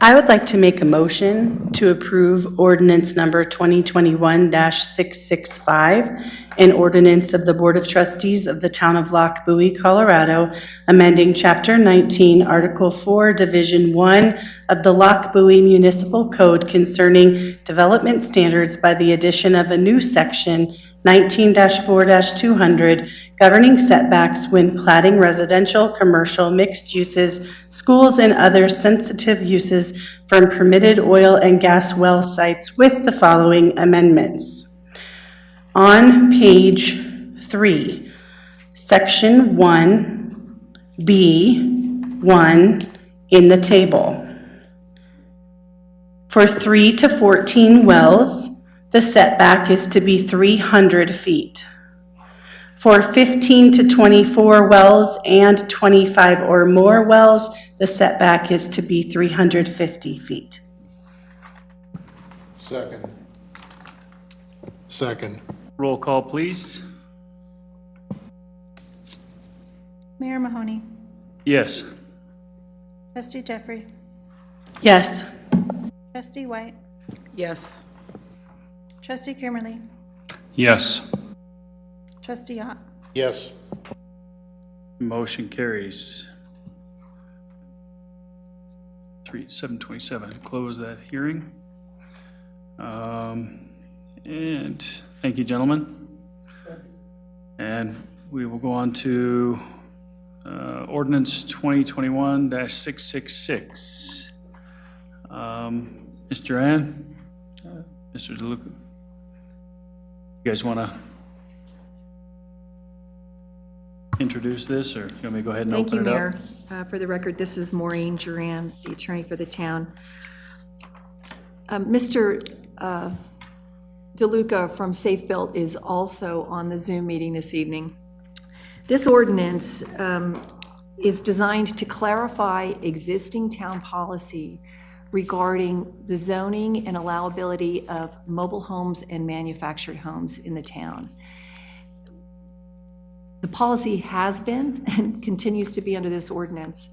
I would like to make a motion to approve ordinance number 2021-665, an ordinance of the Board of Trustees of the Town of Lochbuie, Colorado, amending Chapter 19, Article 4, Division 1 of the Lochbuie Municipal Code concerning development standards by the addition of a new section 19-4-200 governing setbacks when platting residential, commercial, mixed uses, schools, and other sensitive uses from permitted oil and gas well sites with the following amendments. On page 3, section 1B1 in the table. For 3 to 14 wells, the setback is to be 300 feet. For 15 to 24 wells and 25 or more wells, the setback is to be 350 feet. Second. Roll call, please. Mayor Mahoney, Yes. Trustee Jeffrey, Yes. Trustee White, Yes. Trustee Kimmerly, Yes. Trustee Ott. Yes. Motion carries. 727. Close that hearing. And thank you, gentlemen. And we will go on to ordinance 2021-666. Mr. Duran, Mr. DeLuca, you guys want to introduce this, or you want me to go ahead and Thank you, open it Mayor. up? For the record, this is Maureen Duran, the attorney for the town. Mr. DeLuca from Safe Built is also on the Zoom meeting this evening. This ordinance is designed to clarify existing town policy regarding the zoning and allowability of mobile homes and manufactured homes in the town. The policy has been and continues to be under this ordinance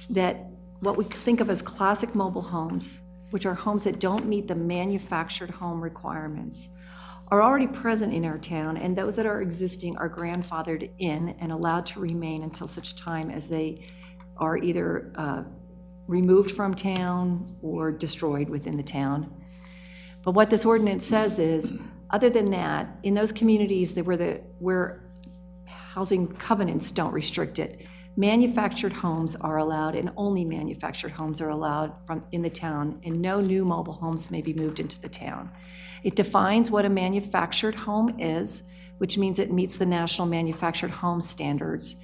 that what we think of as classic mobile homes, which are homes that don't meet the manufactured home requirements, are already present in our town, and those that are existing are grandfathered in and allowed to remain until such time as they are either removed from town or destroyed within the town. But what this ordinance says is, other than that, in those communities that where housing covenants don't restrict it, manufactured homes are allowed, and only manufactured homes are allowed in the town, and no new mobile homes may be moved into the town. It defines what a manufactured home is, which means it meets the National Manufactured Home Standards.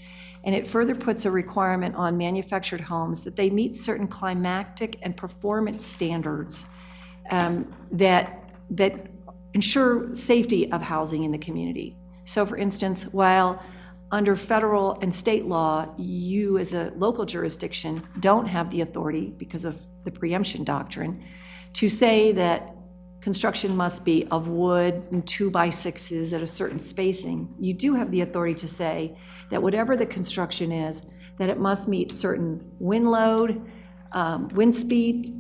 And it further puts a requirement on manufactured homes that they meet certain climatic and performance standards that ensure safety of housing in the community. So for instance, while under federal and state law, you as a local jurisdiction don't have the authority, because of the preemption doctrine, to say that construction must be of wood and 2x6s at a certain spacing. You do have the authority to say that whatever the construction is, that it must meet certain wind load, withstand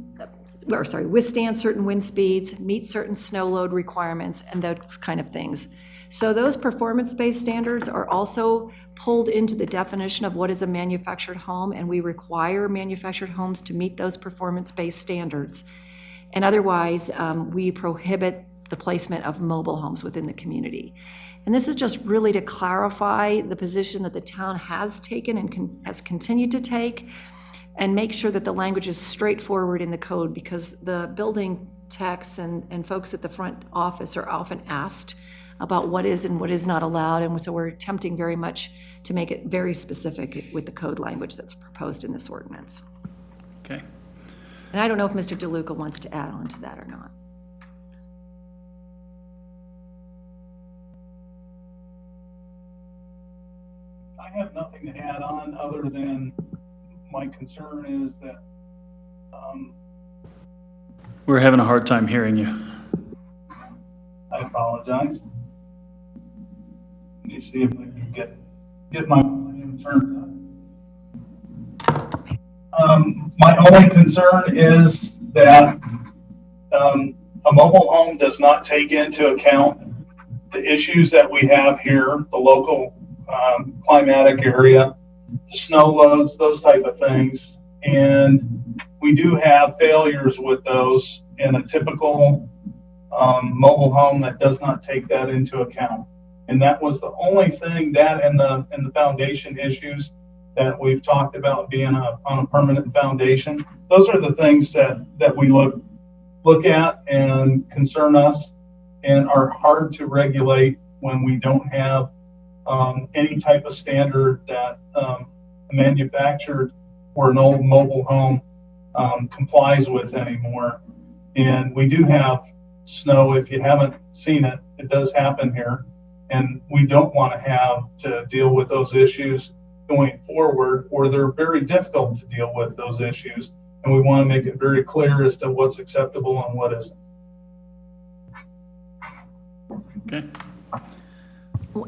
certain wind speeds, meet certain snow load requirements, and those kind of things. So those performance-based standards are also pulled into the definition of what is a manufactured home, and we require manufactured homes to meet those performance-based standards. And otherwise, we prohibit the placement of mobile homes within the community. And this is just really to clarify the position that the town has taken and has continued to take, and make sure that the language is straightforward in the code, because the building techs and folks at the front office are often asked about what is and what is not allowed, and so we're attempting very much to make it very specific with the code language that's proposed in this ordinance. Okay. And I don't know if Mr. DeLuca wants to add on to that or not. I have nothing to add on other than my concern is that We're having a hard time hearing you. I apologize. Let me see if I can get my volume turned up. My only concern is that a mobile home does not take into account the issues that we have here, the local climatic area, the snow loads, those type of things. And we do have failures with those in a typical mobile home that does not take that into account. And that was the only thing, that and the foundation issues that we've talked about being on a permanent foundation. Those are the things that we look at and concern us and are hard to regulate when we don't have any type of standard that manufactured or an old mobile home complies with anymore. And we do have snow. If you haven't seen it, it does happen here. And we don't want to have to deal with those issues going forward, or they're very difficult to deal with those issues. And we want to make it very clear as to what's acceptable and what isn't. Okay.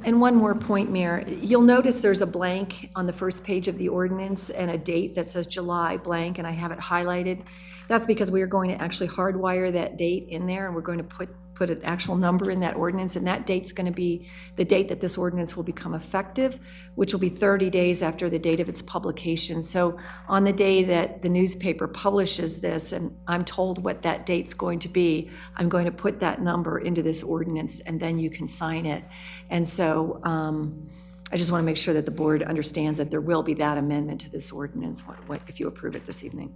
And one more point, Mayor. You'll notice there's a blank on the first page of the ordinance and a date that says July blank, and I have it highlighted. That's because we are going to actually hardwire that date in there, and we're going to put an actual number in that ordinance, and that date's going to be the date that this ordinance will become effective, which will be 30 days after the date of its publication. So on the day that the newspaper publishes this, and I'm told what that date's going to be, I'm going to put that number into this ordinance, and then you can sign it. And so I just want to make sure that the board understands that there will be that amendment to this ordinance if you approve it this evening.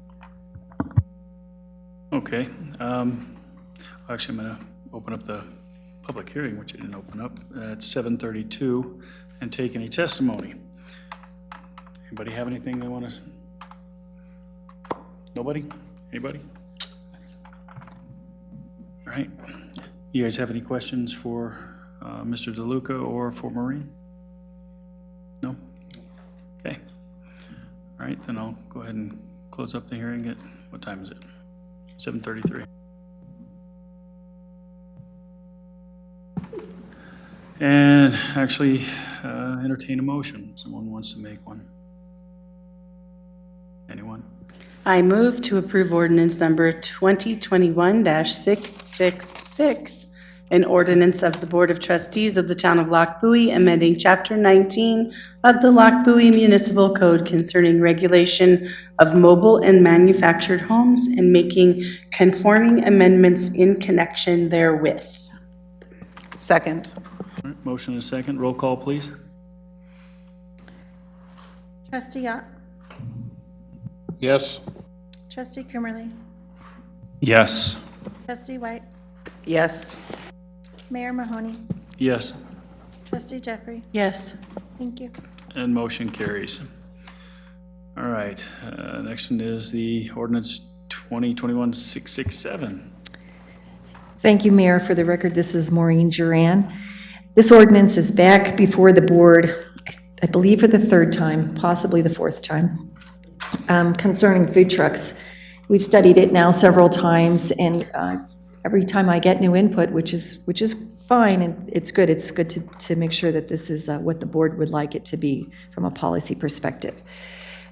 Okay. Actually, I'm going to open up the public hearing, which I didn't open up, at 7:32, and take any testimony. Anybody have anything they want to? Nobody? Anybody? All right. You guys have any questions for Mr. DeLuca or for Maureen? No? Okay. All right, then I'll go ahead and close up the hearing at, what time is it? 7:33. And actually entertain a motion. Someone wants to make one. Anyone? I move to approve ordinance number 2021-666, an ordinance of the Board of Trustees of the Town of Lochbuie amending Chapter 19 of the Lochbuie Municipal Code concerning regulation of mobile and manufactured homes and making conforming amendments in connection therewith. Second. All right, motion and a second. Roll call, please. Trustee Ott. Yes. Trustee Kimmerly. Yes. Trustee White. Yes. Mayor Mahoney. Yes. Trustee Jeffrey. Yes. Thank you. And motion carries. All right, next one is the ordinance 2021-667. Thank you, Mayor. For the record, this is Maureen Duran. This ordinance is back before the board, I believe for the third time, possibly the fourth time, concerning food trucks. We've studied it now several times, and every time I get new input, which is fine, and it's good to make sure that this is what the board would like it to be from a policy perspective.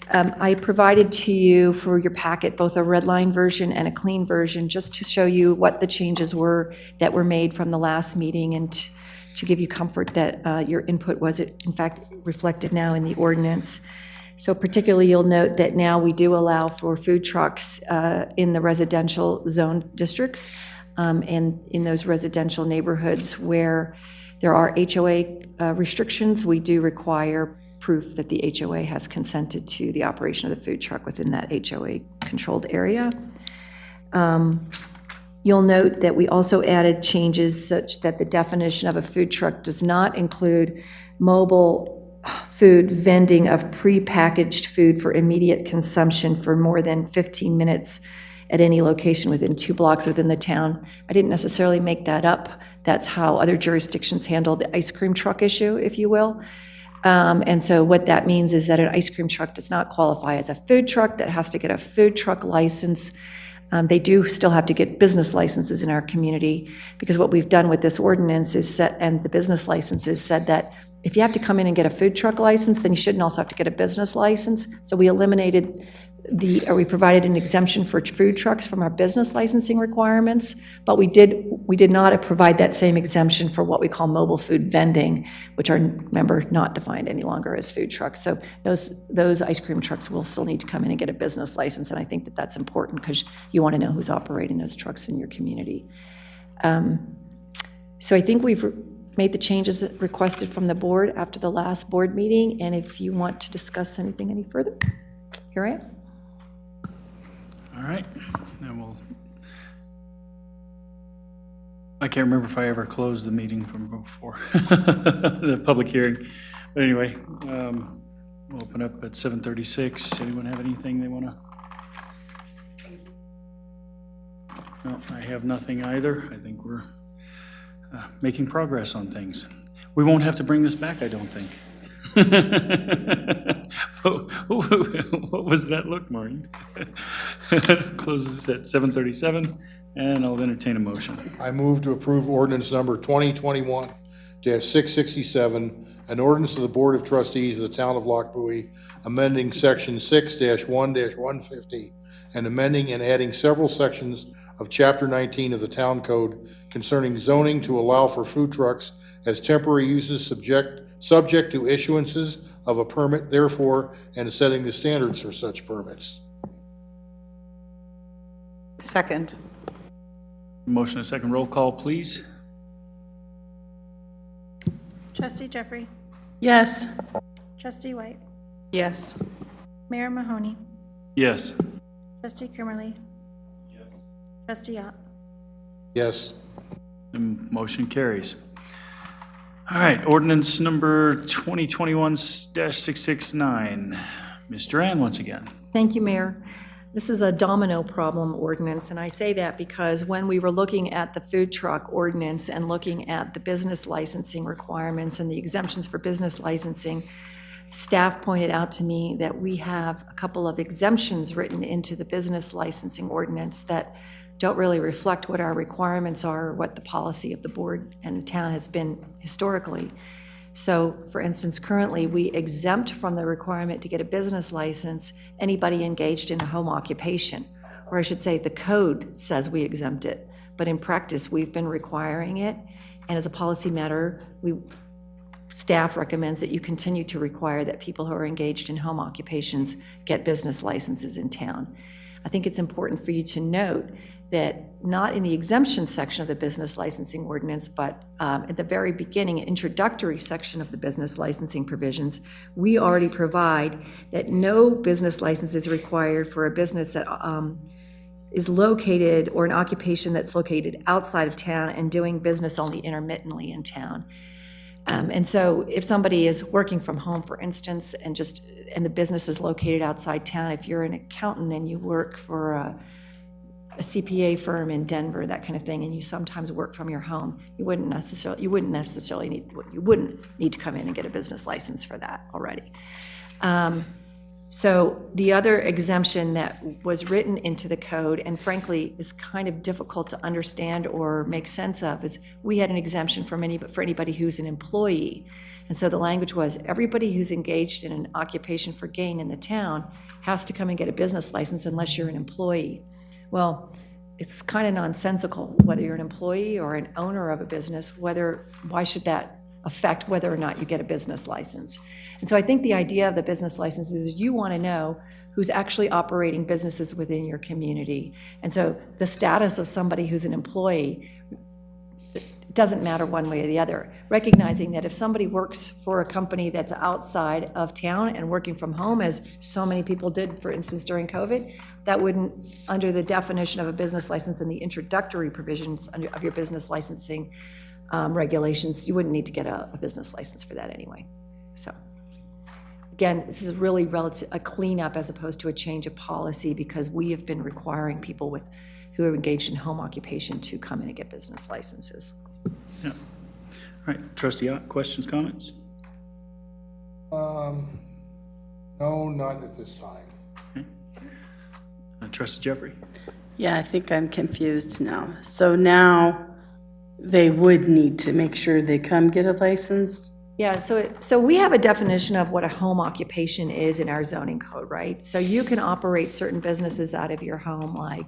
I provided to you for your packet both a red line version and a clean version, just to show you what the changes were that were made from the last meeting, and to give you comfort that your input was in fact reflected now in the ordinance. So particularly, you'll note that now we do allow for food trucks in the residential zone districts and in those residential neighborhoods where there are HOA restrictions. We do require proof that the HOA has consented to the operation of the food truck within that HOA-controlled area. You'll note that we also added changes such that the definition of a food truck does not include mobile food vending of prepackaged food for immediate consumption for more than 15 minutes at any location within 2 blocks within the town. I didn't necessarily make that up. That's how other jurisdictions handle the ice cream truck issue, if you will. And so what that means is that an ice cream truck does not qualify as a food truck that has to get a food truck license. They do still have to get business licenses in our community, because what we've done with this ordinance is and the business licenses said that if you have to come in and get a food truck license, then you shouldn't also have to get a business license. So we eliminated we provided an exemption for food trucks from our business licensing requirements, but we did not provide that same exemption for what we call mobile food vending, which are, remember, not defined any longer as food trucks. So those ice cream trucks will still need to come in and get a business license, and I think that that's important because you want to know who's operating those trucks in your community. So I think we've made the changes requested from the board after the last board meeting, and if you want to discuss anything any further, here I am. All right, then I can't remember if I ever closed the meeting from before, the public hearing. But anyway, we'll open up at 7:36. Anyone have anything they want to? No, I have nothing either. I think we're making progress on things. We won't have to bring this back, I don't think. What was that look, Maureen? Closes at 7:37, and I'll entertain a motion. I move to approve ordinance number 2021-667, an ordinance of the Board of Trustees of the Town of Lochbuie, amending section 6-1-150, and amending and adding several sections of Chapter 19 of the Town Code concerning zoning to allow for food trucks as temporary uses subject to issuances of a permit, therefore, and setting the standards for such permits. Second. Motion and second. Roll call, please. Trustee Jeffrey, Yes. Trustee White, Yes. Mayor Mahoney, Yes. Trustee Kimmerly. Trustee Ott. Yes. The motion carries. All right, ordinance number 2021-669. Ms. Duran, once again. Thank you, Mayor. This is a domino problem ordinance, and I say that because when we were looking at the food truck ordinance and looking at the business licensing requirements and the exemptions for business licensing, staff pointed out to me that we have a couple of exemptions written into the business licensing ordinance that don't really reflect what our requirements are or what the policy of the board and the town has been historically. So, for instance, currently we exempt from the requirement to get a business license anybody engaged in a home occupation, or I should say the code says we exempt it, but in practice we've been requiring it, and as a policy matter, staff recommends that you continue to require that people who are engaged in home occupations get business licenses in town. I think it's important for you to note that not in the exemption section of the business licensing ordinance, but at the very beginning, an introductory section of the business licensing provisions, we already provide that no business license is required for a business that is located, or an occupation that's located outside of town and doing business only intermittently in town. And so if somebody is working from home, for instance, and the business is located outside town, if you're an accountant and you work for a CPA firm in Denver, that kind of thing, and you sometimes work from your home, you wouldn't necessarily need to come in and get a business license for that already. So the other exemption that was written into the code, and frankly is kind of difficult to understand or make sense of, is we had an exemption for anybody who's an employee. And so the language was, everybody who's engaged in an occupation for gain in the town has to come and get a business license unless you're an employee. Well, it's kind of nonsensical, whether you're an employee or an owner of a business, why should that affect whether or not you get a business license? And so I think the idea of the business license is you want to know who's actually operating businesses within your community. And so the status of somebody who's an employee doesn't matter one way or the other. Recognizing that if somebody works for a company that's outside of town and working from home, as so many people did, for instance, during COVID, that wouldn't, under the definition of a business license and the introductory provisions of your business licensing regulations, you wouldn't need to get a business license for that anyway. So again, this is really a cleanup as opposed to a change of policy, because we have been requiring people who are engaged in home occupation to come in and get business licenses. Yeah. All right, Trustee Ott, questions, comments? No, not at this time. Trustee Jeffrey? Yeah, I think I'm confused now. So now they would need to make sure they come get a license Yeah, so we have a definition of what a home occupation is in our zoning code, right? So you can operate certain businesses out of your home, like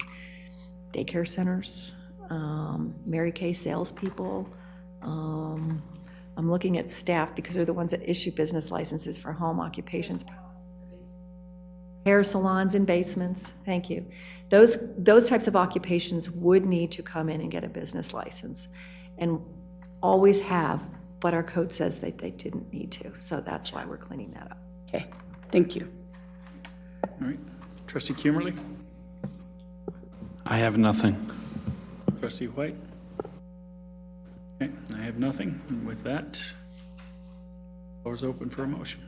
daycare centers, Mary Kay salespeople. I'm looking at staff because they're the ones that issue business licenses for home occupations. Hair salons and basements, thank you. Those types of occupations would need to come in and get a business license, and always have, but our code says that they didn't need to, so that's why we're cleaning that up. Okay, thank you. All right. Trustee Kimmerly? I have nothing. Trustee White? Okay, I have nothing. And with that, floor is open for a motion.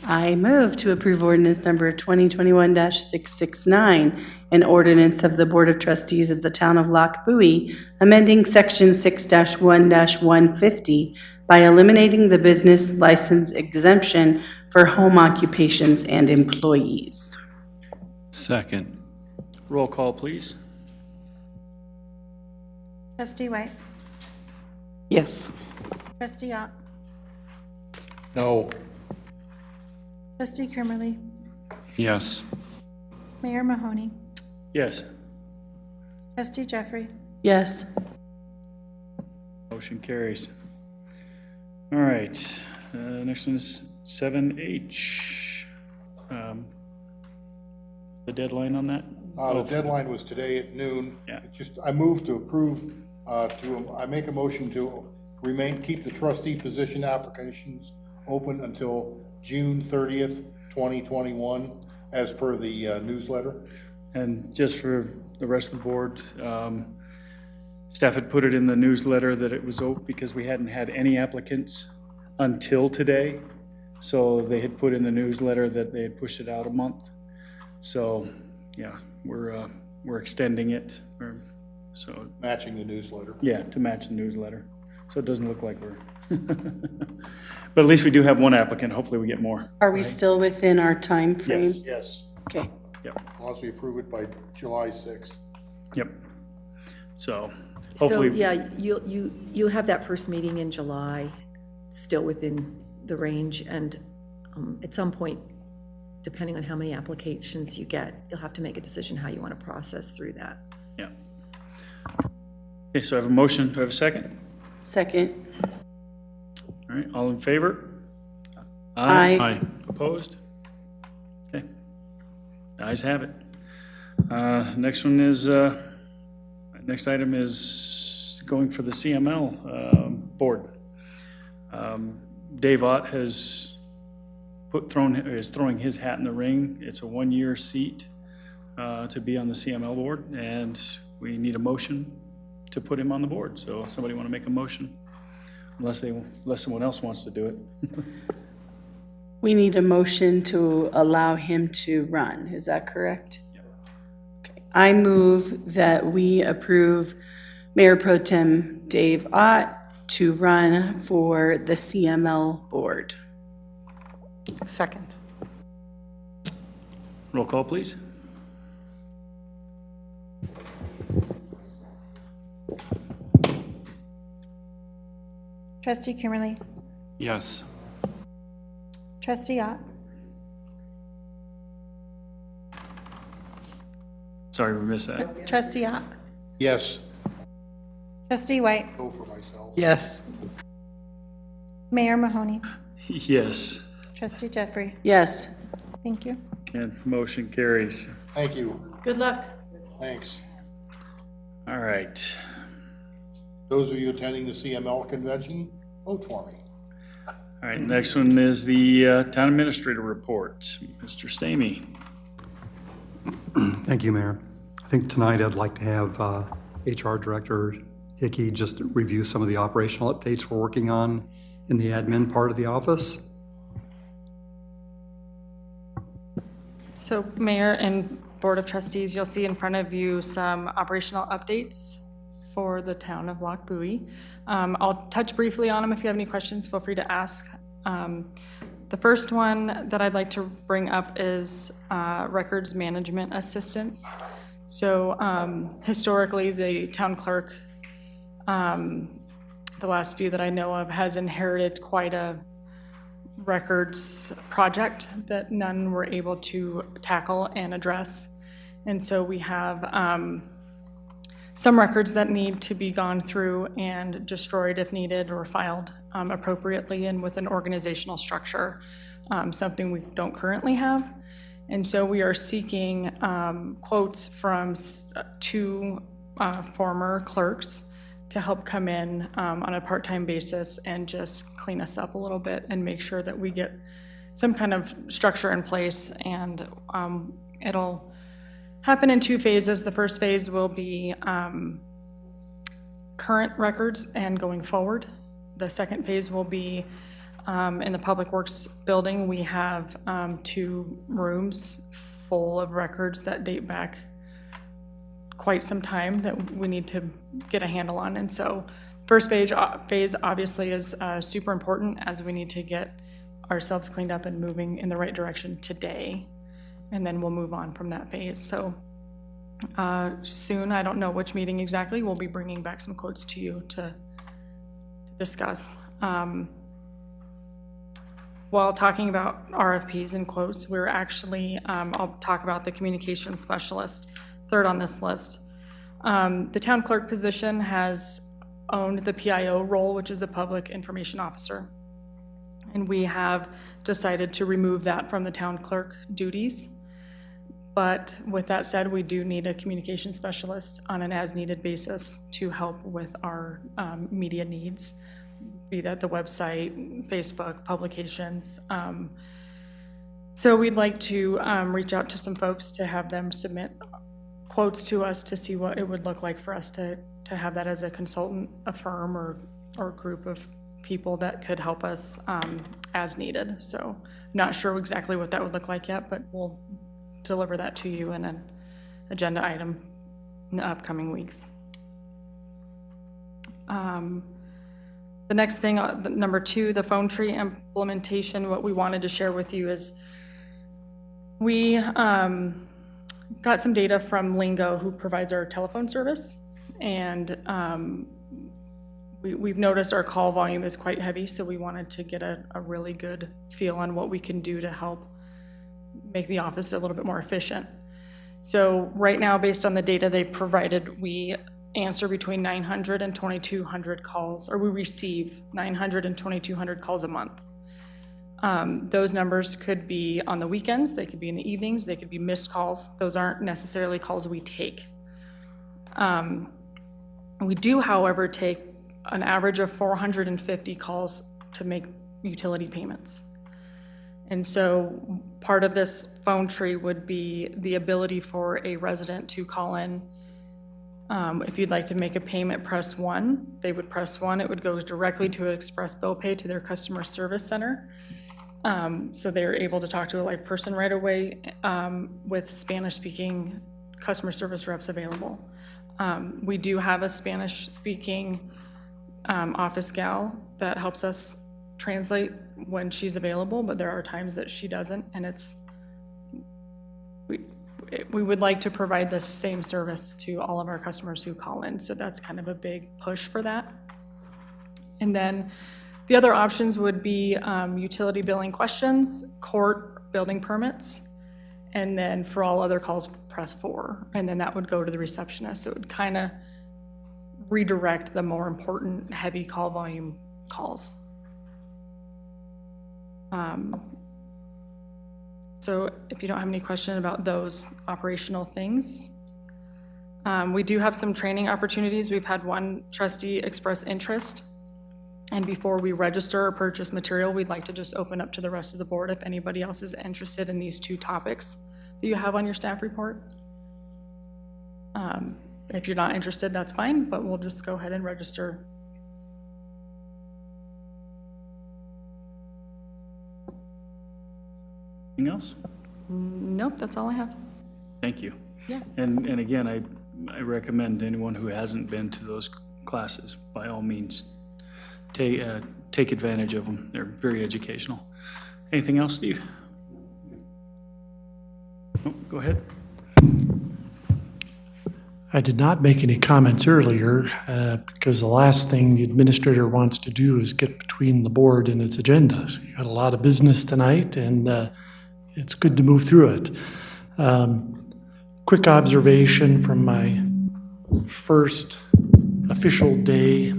I move to approve ordinance number 2021-669, an ordinance of the Board of Trustees of the Town of Lochbuie, amending Section 6-1-150 by eliminating the business license exemption for home occupations and employees. Second. Roll call, please. Trustee White, Yes. Trustee Ott, No. Trustee Kimmerly, Yes. Mayor Mahoney, Yes. Trustee Jeffrey, Yes. Motion carries. All right, next one is 7H. The deadline on that? The deadline was today at noon. Yeah. It's just, I move to approve, I make a motion to keep the trustee position applications open until June 30th, 2021, as per the newsletter. And just for the rest of the board, staff had put it in the newsletter that it was open because we hadn't had any applicants until today. So they had put in the newsletter that they had pushed it out a month. So, yeah, we're extending it, so, Matching the newsletter. yeah, to match the newsletter. So it doesn't look like we're, but at least we do have one applicant. Hopefully we get more. Are we still within our time frame? Yes. Yes, Okay. Yep, unless we approve it by July 6th. yep. So So, hopefully. yeah, you'll have that first meeting in July, still within the range, and at some point, depending on how many applications you get, you'll have to make a decision how you want to process through that. Yeah. Okay, so I have a motion. Do I have a second? Second. All right, all in favor? Aye. Aye. Opposed? Okay. Ayes have it. Next one is, next item is going for the CML board. Dave Ott is throwing his hat in the ring. It's a one-year seat to be on the CML board, and we need a motion to put him on the board. So somebody want to make a motion? Unless someone else wants to do it. We need a motion to allow him to run. Is that correct? Okay. I move that we approve Mayor Pro Tem Dave Ott to run for the CML board. Second. Roll call, please. Trustee Kimmerly, Yes. Trustee Ott, Sorry, we missed that. Trustee Ott, Yes, Trustee White, go for myself. Yes. Mayor Mahoney, Yes, Trustee Jeffrey. Yes. Thank you. and motion carries. Thank you, Good luck. thanks. All right. Those of you attending the CML convention, vote for me. All right, next one is the town administrator report. Mr. Stamey. Thank you, Mayor. I think tonight I'd like to have HR Director Hickey just review some of the operational updates we're working on in the admin part of the office. So Mayor and Board of Trustees, you'll see in front of you some operational updates for the town of Lochbuie. I'll touch briefly on them. If you have any questions, feel free to ask. The first one that I'd like to bring up is records management assistance. So historically, the town clerk the last few that I know of, has inherited quite a records project that none were able to tackle and address. And so we have some records that need to be gone through and destroyed if needed, or filed appropriately and with an organizational structure, something we don't currently have. And so we are seeking quotes from two former clerks to help come in on a part-time basis and just clean us up a little bit and make sure that we get some kind of structure in place. And it'll happen in 2 phases. The first phase will be current records and going forward. The second phase will be in the Public Works building. We have 2 rooms full of records that date back quite some time that we need to get a handle on. And so first phase obviously is super important, as we need to get ourselves cleaned up and moving in the right direction today. And then we'll move on from that phase. So soon, I don't know which meeting exactly, we'll be bringing back some quotes to you to discuss. While talking about RFPs and quotes, we're actually, I'll talk about the communications specialist, third on this list. The town clerk position has owned the PIO role, which is a public information officer. And we have decided to remove that from the town clerk duties. But with that said, we do need a communication specialist on an as-needed basis to help with our media needs, be that the website, Facebook, publications. So we'd like to reach out to some folks to have them submit quotes to us to see what it would look like for us to have that as a consultant, a firm, or group of people that could help us as needed. So not sure exactly what that would look like yet, but we'll deliver that to you in an agenda item in the upcoming weeks. The next thing, number 2, the phone tree implementation. What we wanted to share with you is we got some data from Lingo, who provides our telephone service, and we've noticed our call volume is quite heavy, so we wanted to get a really good feel on what we can do to help make the office a little bit more efficient. So right now, based on the data they provided, we answer between 900 and 2,200 calls, or we receive 900 and 2,200 calls a month. Those numbers could be on the weekends, they could be in the evenings, they could be missed calls. Those aren't necessarily calls we take. We do, however, take an average of 450 calls to make utility payments. And so part of this phone tree would be the ability for a resident to call in. If you'd like to make a payment, press 1. They would press 1. It would go directly to an express bill pay to their customer service center. So they're able to talk to a live person right away with Spanish-speaking customer service reps available. We do have a Spanish-speaking office gal that helps us translate when she's available, but there are times that she doesn't, and we would like to provide the same service to all of our customers who call in, so that's kind of a big push for that. And then the other options would be utility billing questions, court building permits, and then for all other calls, press 4, and then that would go to the receptionist. So it would kind of redirect the more important heavy call volume calls. So if you don't have any question about those operational things, we do have some training opportunities. We've had one trustee express interest, and before we register or purchase material, we'd like to just open up to the rest of the board if anybody else is interested in these 2 topics that you have on your staff report. If you're not interested, that's fine, but we'll just go ahead and register. Anything else? Nope, that's all I have. Thank you. Yeah. And again, I recommend anyone who hasn't been to those classes, by all means, take advantage of them. They're very educational. Anything else, Steve? Oh, go ahead. I did not make any comments earlier because the last thing the administrator wants to do is get between the board and its agenda. You had a lot of business tonight, and it's good to move through it. Quick observation from my first official day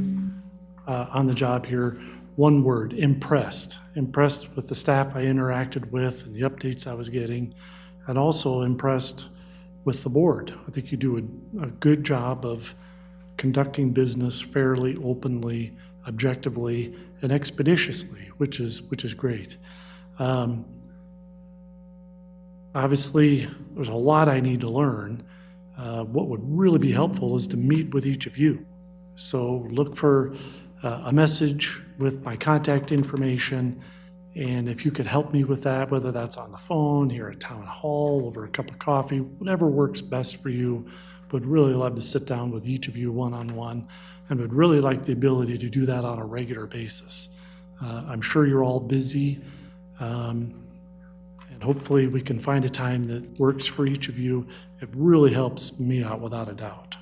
on the job here. One word: impressed. Impressed with the staff I interacted with and the updates I was getting, and also impressed with the board. I think you do a good job of conducting business fairly, openly, objectively, and expeditiously, which is great. Obviously, there's a lot I need to learn. What would really be helpful is to meet with each of you. So look for a message with my contact information, and if you could help me with that, whether that's on the phone, here at Town Hall, over a cup of coffee, whatever works best for you, would really love to sit down with each of you one-on-one, and would really like the ability to do that on a regular basis. I'm sure you're all busy, and hopefully we can find a time that works for each of you. It really helps me out without a doubt.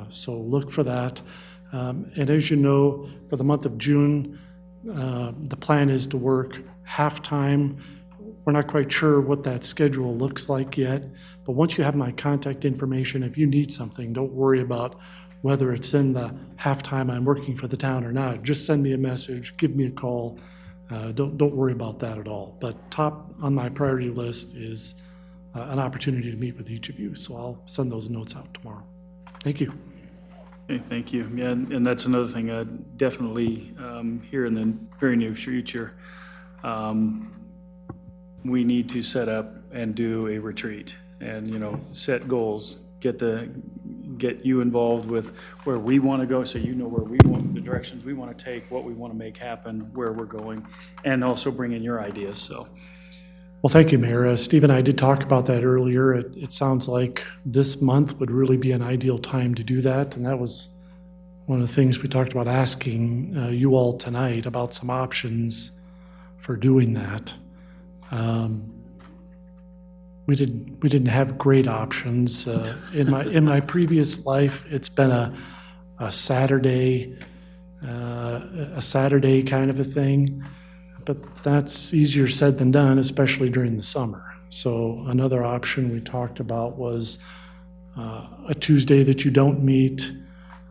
So look for that. And as you know, for the month of June, the plan is to work half-time. We're not quite sure what that schedule looks like yet, but once you have my contact information, if you need something, don't worry about whether it's in the half-time I'm working for the town or not. Just send me a message, give me a call. Don't worry about that at all. But top on my priority list is an opportunity to meet with each of you, so I'll send those notes out tomorrow. Thank you. Okay, thank you. Yeah, and that's another thing, definitely here in the very near future, we need to set up and do a retreat and, set goals, get you involved with where we want to go, so you know where we want, the directions we want to take, what we want to make happen, where we're going, and also bring in your ideas, so. Well, thank you, Mayor. Steve and I did talk about that earlier. It sounds like this month would really be an ideal time to do that, and that was one of the things we talked about asking you all tonight about some options for doing that. We didn't have great options in my previous life. It's been a Saturday kind of a thing. But that's easier said than done, especially during the summer. So another option we talked about was a Tuesday that you don't meet,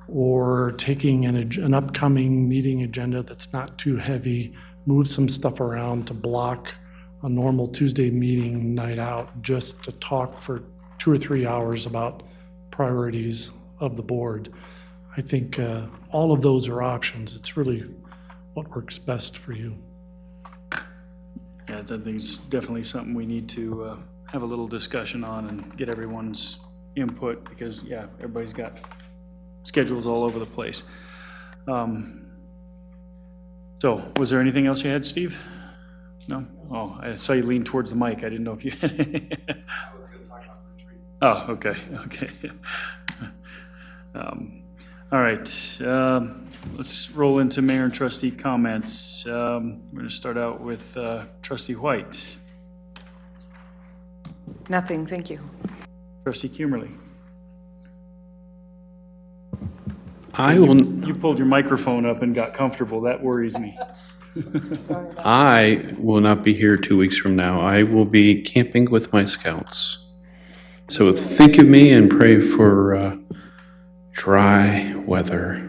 or taking an upcoming meeting agenda that's not too heavy, move some stuff around to block a normal Tuesday meeting night out just to talk for 2 or 3 hours about priorities of the board. I think all of those are options. It's really what works best for you. Yeah, I think it's definitely something we need to have a little discussion on and get everyone's input, because, yeah, everybody's got schedules all over the place. So, was there anything else you had, Steve? No? Oh, I saw you lean towards the mic. I didn't know if you had any. I was going to talk about retreat. Oh, okay. All right. Let's roll into mayor and trustee comments. We're going to start out with trustee White. Nothing, thank you. Trustee Kuemerle. You You pulled your microphone up and got comfortable. That worries me. I will not be here 2 weeks from now. I will be camping with my scouts. So think of me and pray for dry weather.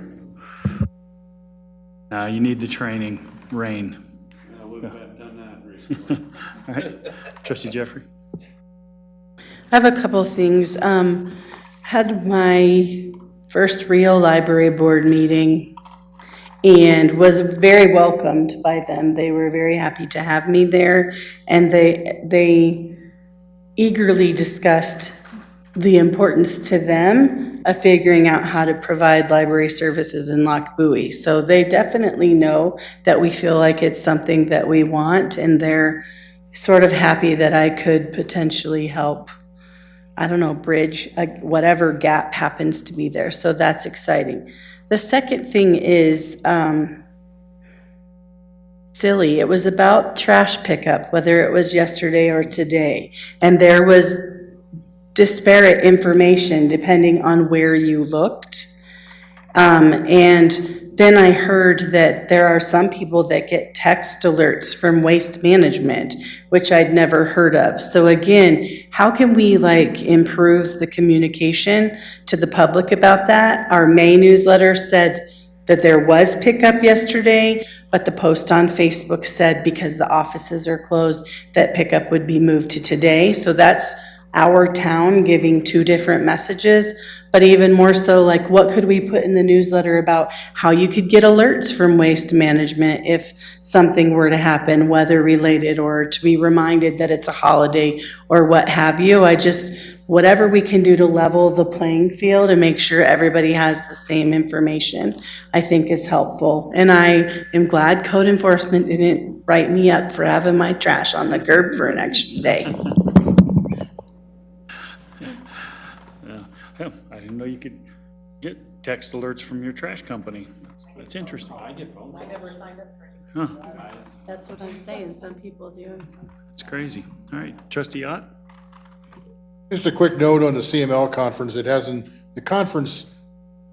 You need the training. Rain. We've done that recently. All right. Trustee Jeffrey. I have a couple things. Had my first real library board meeting and was very welcomed by them. They were very happy to have me there, and they eagerly discussed the importance to them of figuring out how to provide library services in Loch Buoy. So they definitely know that we feel like it's something that we want, and they're sort of happy that I could potentially help, bridge whatever gap happens to be there. So that's exciting. The second thing is silly. It was about trash pickup, whether it was yesterday or today. And there was disparate information depending on where you looked. And then I heard that there are some people that get text alerts from Waste Management, which I'd never heard of. So again, how can we improve the communication to the public about that? Our May newsletter said that there was pickup yesterday, but the post on Facebook said because the offices are closed, that pickup would be moved to today. So that's our town giving two different messages. But even more so, what could we put in the newsletter about how you could get alerts from Waste Management if something were to happen, weather related, or to be reminded that it's a holiday or what have you. Whatever we can do to level the playing field and make sure everybody has the same information, I think is helpful. And I am glad code enforcement didn't write me up for having my trash on the curb for an extra day. Hell, I didn't know you could get text alerts from your trash company. That's interesting. I never signed up for it. Huh, That's what I'm saying, some people do and some. that's crazy. All right, Trustee Ott? Just a quick note on the CML conference. The conference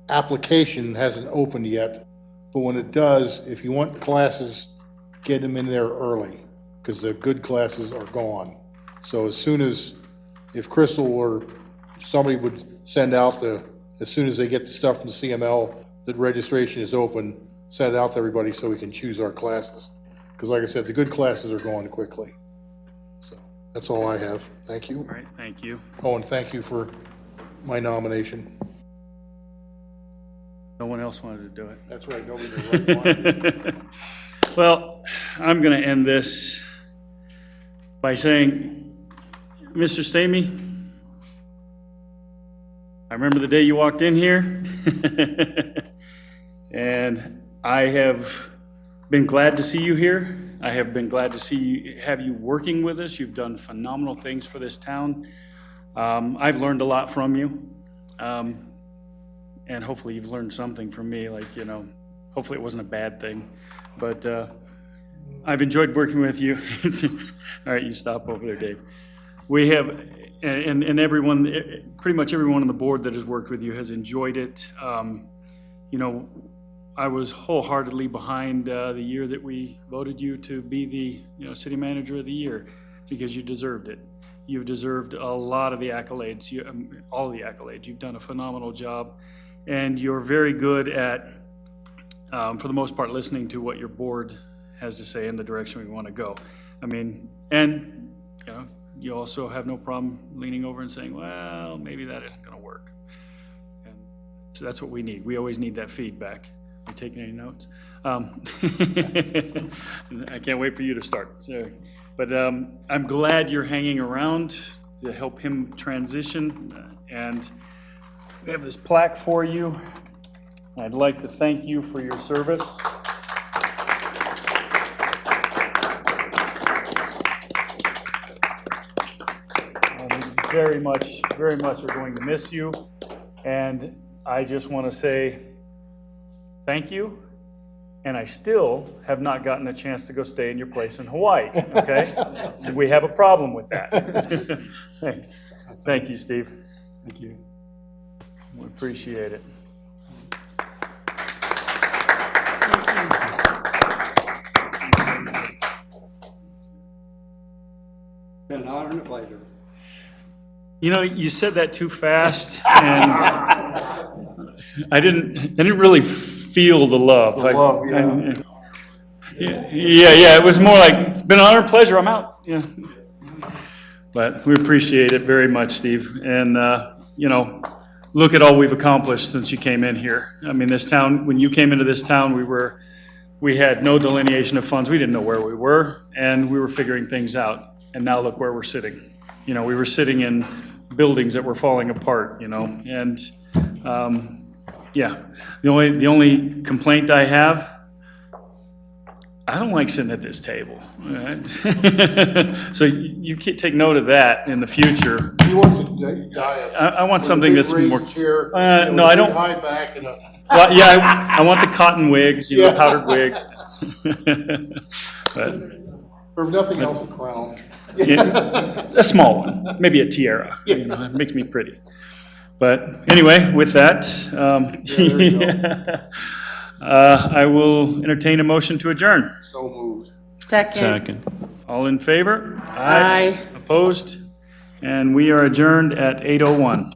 application hasn't opened yet, but when it does, if you want classes, get them in there early, because the good classes are gone. So if Crystal or somebody would send out as soon as they get the stuff from the CML, that registration is open, send it out to everybody so we can choose our classes. Because like I said, the good classes are going quickly. So that's all I have. Thank you. All right, thank you. Oh, and thank you for my nomination. No one else wanted to do it. That's right, nobody did right. Well, I'm going to end this by saying, Mr. Stamey, I remember the day you walked in here, and I have been glad to see you here. I have been glad to have you working with us. You've done phenomenal things for this town. I've learned a lot from you, and hopefully you've learned something from me. Hopefully it wasn't a bad thing, but I've enjoyed working with you. All right, you stop over there, Dave. We have, and everyone, pretty much everyone on the board that has worked with you has enjoyed it. I was wholeheartedly behind the year that we voted you to be the city manager of the year, because you deserved it. You've deserved a lot of the accolades, all the accolades. You've done a phenomenal job, and you're very good at, for the most part, listening to what your board has to say in the direction we want to go. You also have no problem leaning over and saying, well, maybe that isn't going to work. And so that's what we need. We always need that feedback. Are you taking any notes? I can't wait for you to start. But I'm glad you're hanging around to help him transition. And we have this plaque for you. I'd like to thank you for your service. Very much are going to miss you. And I just want to say thank you. And I still have not gotten a chance to go stay in your place in Hawaii, okay? We have a problem with that. Thanks. Thank you, Steve. Thank you. We appreciate it. Been an honor and a pleasure. You said that too fast, and I didn't really feel the love. Yeah. It was more like, it's been an honor and pleasure, I'm out. Yeah. But we appreciate it very much, Steve. And, look at all we've accomplished since you came in here. This town, when you came into this town, we had no delineation of funds. We didn't know where we were, and we were figuring things out. And now look where we're sitting. We were sitting in buildings that were falling apart, and the only complaint I have, I don't like sitting at this table. Right? So you can take note of that in the future. He wants a diet. I want something that's more. No, I don't. High back and Well, yeah, I want the cotton wigs, powdered wigs. But Or if nothing else, a crown. Yeah, a small one, maybe a tiara, you know, it makes me pretty. But anyway, with that, there you go. I will entertain a motion to adjourn. So moved. Second. Second. All in favor? Aye. Opposed? And we are adjourned at 8:01.